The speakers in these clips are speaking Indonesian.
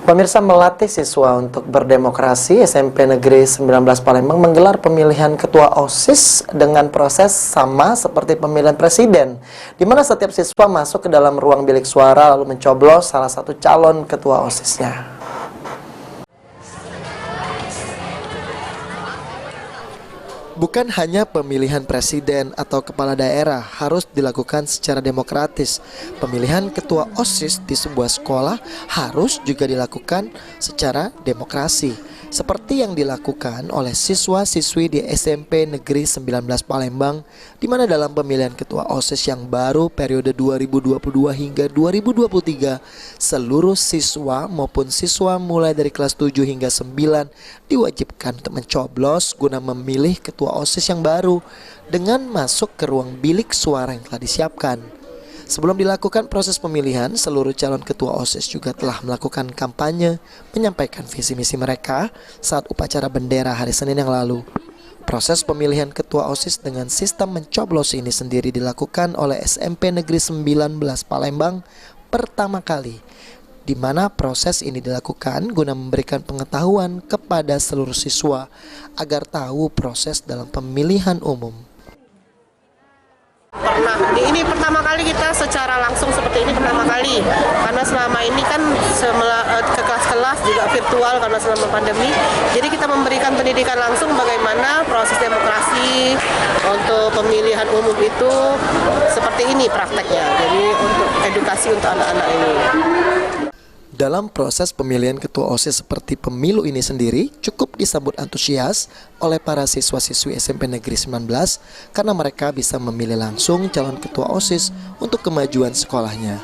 Pemirsa, melatih siswa untuk berdemokrasi, SMP Negeri 19 Palembang menggelar pemilihan ketua OSIS dengan proses sama seperti pemilihan presiden, di mana setiap siswa masuk ke dalam ruang bilik suara lalu mencoblos salah satu calon ketua OSISnya. Bukan hanya pemilihan presiden atau kepala daerah harus dilakukan secara demokratis. Pemilihan ketua OSIS di sebuah sekolah harus juga dilakukan secara demokrasi. Seperti yang dilakukan oleh siswa-siswi di SMP Negeri 19 Palembang, di mana dalam pemilihan ketua OSIS yang baru periode 2022 hingga 2023, seluruh siswa maupun siswa mulai dari kelas 7 hingga 9 diwajibkan untuk mencoblos guna memilih ketua OSIS yang baru dengan masuk ke ruang bilik suara yang telah disiapkan. Sebelum dilakukan proses pemilihan, seluruh calon ketua OSIS juga telah melakukan kampanye, menyampaikan visi misi mereka saat upacara bendera hari Senin yang lalu. Proses pemilihan ketua OSIS dengan sistem mencoblos ini sendiri dilakukan oleh SMP Negeri 19 Palembang pertama kali, di mana proses ini dilakukan guna memberikan pengetahuan kepada seluruh siswa agar tahu proses dalam pemilihan umum. Ini pertama kali kita secara langsung seperti ini pertama kali, karena selama ini kan ke kelas-kelas juga virtual karena selama pandemi. Jadi kita memberikan pendidikan langsung bagaimana proses demokrasi untuk pemilihan umum itu seperti ini prakteknya. Jadi untuk edukasi untuk anak-anak ini. Dalam proses pemilihan ketua OSIS seperti pemilu ini sendiri cukup disambut antusias oleh para siswa-siswi SMP Negeri 19 karena mereka bisa memilih langsung calon ketua OSIS untuk kemajuan sekolahnya.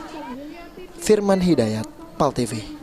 Firman Hidayat, PAL TV.